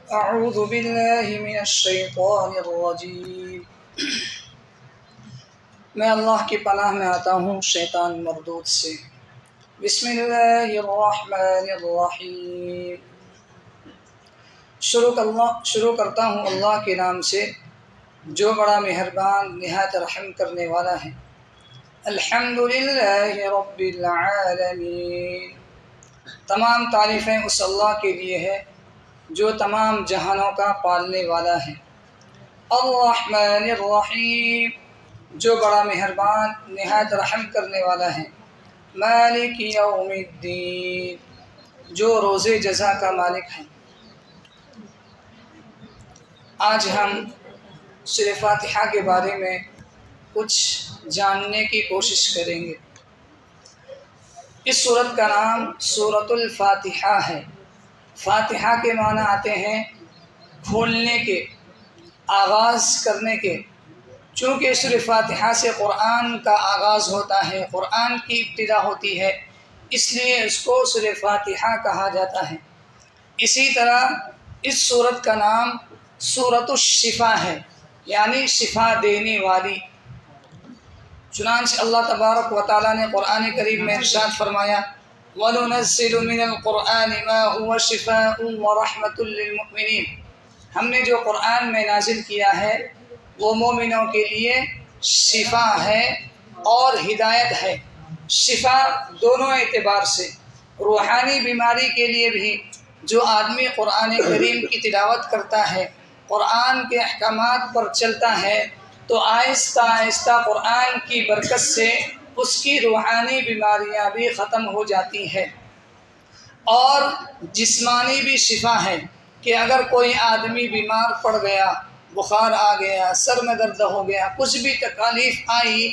اعوذ باللہ من الشیطان الرجیم۔ میں اللہ کی پناہ میں آتا ہوں شیطان مردود سے۔ بسم اللہ الرحمن الرحیم۔ شروع کرتا ہوں اللہ کے نام سے جو بڑا مہربان نہایت رحم کرنے والا ہے۔ الحمدللہ رب العالمین۔ تمام تعریفیں اس اللہ کے لیے ہے جو تمام جہانوں کا پالنے والا ہے۔ الرحمن الرحیم، جو بڑا مہربان نہایت رحم کرنے والا ہے۔ مالک یوم الدین، جو روز جزا کا مالک ہے۔ آج ہم سورہ فاتحہ کے بارے میں کچھ جاننے کی کوشش کریں گے۔ اس سورت کا نام سورۃ الفاتحہ ہے۔ فاتحہ کے معنی آتے ہیں کھولنے کے، آغاز کرنے کے۔ چونکہ سورہ فاتحہ سے قرآن کا آغاز ہوتا ہے، قرآن کی ابتدا ہوتی ہے، اس لیے اس کو سورہ فاتحہ کہا جاتا ہے۔ اسی طرح اس سورت کا نام سورۃ الشفا ہے، یعنی شفا دینے والی۔ چنانچہ اللہ تبارک و تعالیٰ نے قرآن کریم میں ارشاد فرمایا: وَنُنَزِّلُ مِنَ الْقُرْآنِ مَا هُوَ شِفَاءٌ وَرَحْمَةٌ لِّلْمُؤْمِنِينَ۔ ہم نے جو قرآن میں نازل کیا ہے وہ مومنوں کے لیے شفا ہے اور ہدایت ہے۔ شفا دونوں اعتبار سے، روحانی بیماری کے لیے بھی۔ جو آدمی قرآن کریم کی تلاوت کرتا ہے، قرآن کے احکامات پر چلتا ہے، تو آہستہ آہستہ قرآن کی برکت سے اس کی روحانی بیماریاں بھی ختم ہو جاتی ہیں۔ اور جسمانی بھی شفا ہے کہ اگر کوئی آدمی بیمار پڑ گیا، بخار آ گیا، سر میں درد ہو گیا، کچھ بھی تکالیف آئی،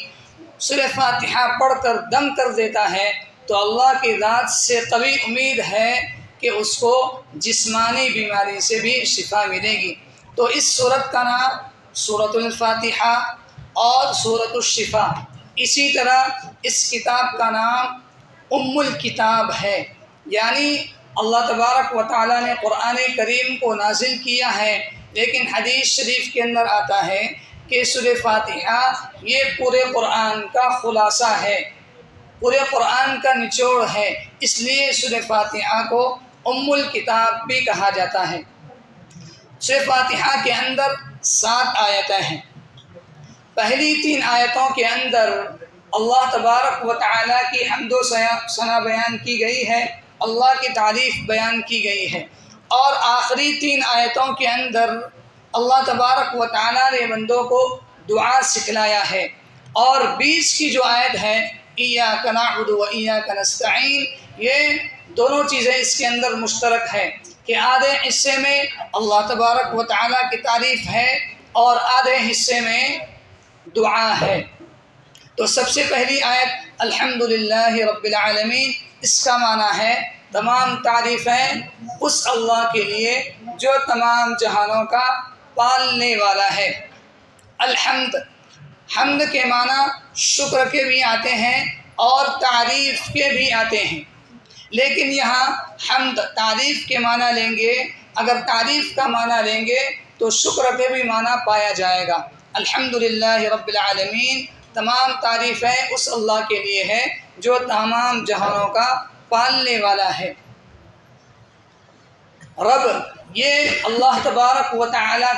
سورہ فاتحہ پڑھ کر دم کر دیتا ہے تو اللہ کی ذات سے قوی امید ہے کہ اس کو جسمانی بیماری سے بھی شفا ملے گی۔ تو اس سورت کا نام سورۃ الفاتحہ اور سورۃ الشفا۔ اسی طرح اس کتاب کا نام ام الکتاب ہے، یعنی اللہ تبارک و تعالیٰ نے قرآن کریم کو نازل کیا ہے، لیکن حدیث شریف کے اندر آتا ہے کہ سورہ فاتحہ یہ پورے قرآن کا خلاصہ ہے، پورے قرآن کا نچوڑ ہے، اس لیے سورہ فاتحہ کو ام الکتاب بھی کہا جاتا ہے۔ سورہ فاتحہ کے اندر 7 آیتیں ہیں۔ پہلی 3 آیتوں کے اندر اللہ تبارک و تعالیٰ کی حمد و ثنا بیان کی گئی ہے، اللہ کی تعریف بیان کی گئی ہے، اور آخری 3 آیتوں کے اندر اللہ تبارک و تعالیٰ نے بندوں کو دعا سکھلایا ہے۔ اور 20 کی جو آیت ہے ایاک نعبد و ایاک نستعین، یہ دونوں چیزیں اس کے اندر مشترک ہے کہ آدھے حصے میں اللہ تبارک و تعالیٰ کی تعریف ہے اور آدھے حصے میں دعا ہے۔ تو سب سے پہلی آیت الحمدللہ رب العالمین، اس کا معنی ہے تمام تعریفیں اس اللہ کے لیے جو تمام جہانوں کا پالنے والا ہے۔ الحمد، حمد کے معنی شکر کے بھی آتے ہیں اور تعریف کے بھی آتے ہیں، لیکن یہاں حمد تعریف کے معنی لیں گے، اگر تعریف کا معنی لیں گے تو شکر کے بھی معنی پایا جائے گا۔ الحمدللہ رب العالمین، تمام تعریفیں اس اللہ کے لیے ہے جو تمام جہانوں کا پالنے والا ہے۔ رب، یہ اللہ تبارک و تعالیٰ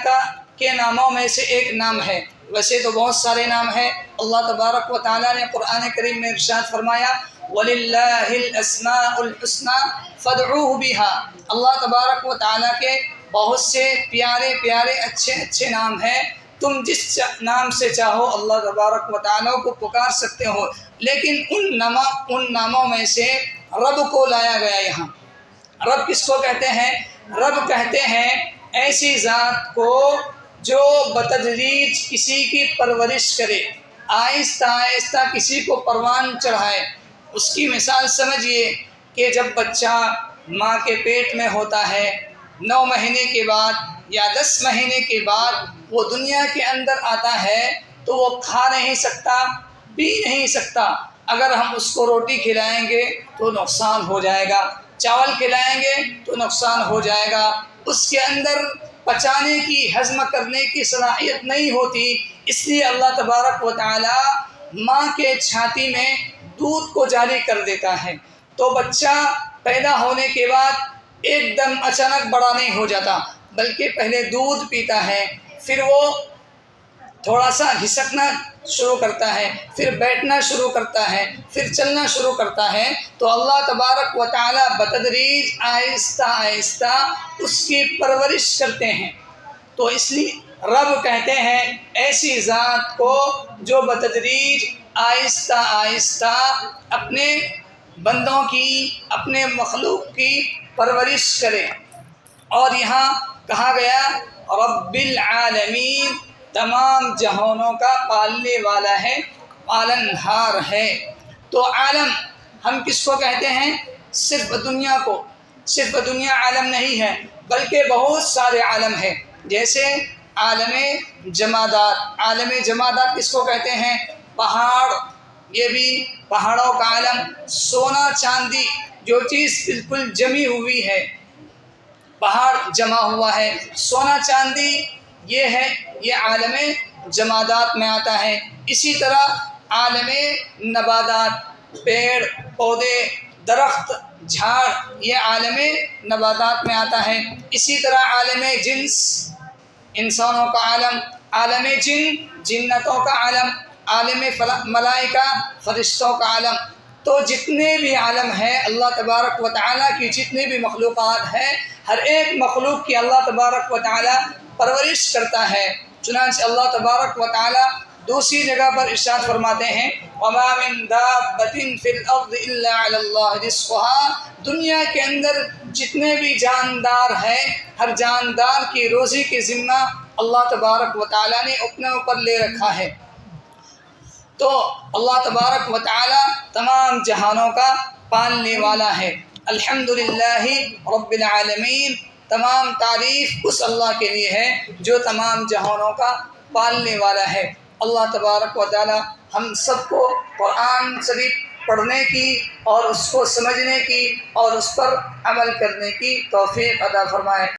کے ناموں میں سے ایک نام ہے۔ ویسے تو بہت سارے نام ہیں۔ اللہ تبارک و تعالیٰ نے قرآن کریم میں ارشاد فرمایا: وَلِلَّهِ الْأَسْمَاءُ الْحُسْنَى فَادْعُوهُ بِهَا۔ اللہ تبارک و تعالیٰ کے بہت سے پیارے پیارے اچھے نام ہیں، تم جس نام سے چاہو اللہ تبارک و تعالیٰ کو پکار سکتے ہو، لیکن ان ناموں میں سے رب کو لایا گیا یہاں۔ رب کس کو کہتے ہیں؟ رب کہتے ہیں ایسی ذات کو جو بتدریج کسی کی پرورش کرے، آہستہ آہستہ کسی کو پروان چڑھائے۔ اس کی مثال سمجھیے کہ جب بچہ ماں کے پیٹ میں ہوتا ہے، 9 مہینے کے بعد یا 10 مہینے کے بعد وہ دنیا کے اندر آتا ہے تو وہ کھا نہیں سکتا، پی نہیں سکتا۔ اگر ہم اس کو روٹی کھلائیں گے تو نقصان ہو جائے گا، چاول کھلائیں گے تو نقصان ہو جائے گا، اس کے اندر پچانے کی، ہضم کرنے کی صلاحیت نہیں ہوتی، اس لیے اللہ تبارک و تعالی ماں کے چھاتی میں دودھ کو جاری کر دیتا ہے۔ تو بچہ پیدا ہونے کے بعد ایک دم اچانک بڑا نہیں ہو جاتا، بلکہ پہلے دودھ پیتا ہے، پھر وہ تھوڑا سا گھسکنا شروع کرتا ہے، پھر بیٹھنا شروع کرتا ہے، پھر چلنا شروع کرتا ہے۔ تو اللہ تبارک و تعالی بتدریج آہستہ آہستہ اس کی پرورش کرتے ہیں۔ تو اس لیے رب کہتے ہیں ایسی ذات کو جو بتدریج آہستہ آہستہ اپنے بندوں کی، اپنے مخلوق کی پرورش کرے۔ اور یہاں کہا گیا رب العالمین، تمام جہانوں کا پالنے والا ہے، پالنہار ہے۔ تو عالم ہم کس کو کہتے ہیں؟ صرف دنیا کو، صرف دنیا عالم نہیں ہے، بلکہ بہت سارے عالم ہیں، جیسے عالم جمادات۔ عالم جمادات کس کو کہتے ہیں؟ پہاڑ، یہ بھی پہاڑوں کا عالم، سونا چاندی، جو چیز بالکل جمی ہوئی ہے، پہاڑ جمع ہوا ہے، سونا چاندی یہ ہے، یہ عالم جمادات میں آتا ہے۔ اسی طرح عالم نباتات، پیڑ پودے، درخت، جھاڑ، یہ عالم نباتات میں آتا ہے۔ اسی طرح عالم جنس، انسانوں کا عالم، عالم جن، جنتوں کا عالم، عالم ملائکہ، فرشتوں کا عالم۔ تو جتنے بھی عالم ہیں اللہ تبارک و تعالیٰ کی، جتنے بھی مخلوقات ہیں، ہر ایک مخلوق کی اللہ تبارک و تعالیٰ پرورش کرتا ہے۔ چنانچہ اللہ تبارک و تعالیٰ دوسری جگہ پر ارشاد فرماتے ہیں وَمَا مِن دَابَّةٍ فِي الْأَرْضِ إِلَّا عَلَى اللَّهِ رِزْقُهَا، دنیا کے اندر جتنے بھی جاندار ہیں، ہر جاندار کی روزی کی ذمہ اللہ تبارک و تعالیٰ نے اپنے اوپر لے رکھا ہے۔ تو اللہ تبارک و تعالی تمام جہانوں کا پالنے والا ہے۔ الحمدللہ رب العالمین، تمام تعریف اس اللہ کے لیے ہے جو تمام جہانوں کا پالنے والا ہے۔ اللہ تبارک و تعالی ہم سب کو قرآن شریف پڑھنے کی اور اس کو سمجھنے کی اور اس پر عمل کرنے کی توفیق عطا فرمائے۔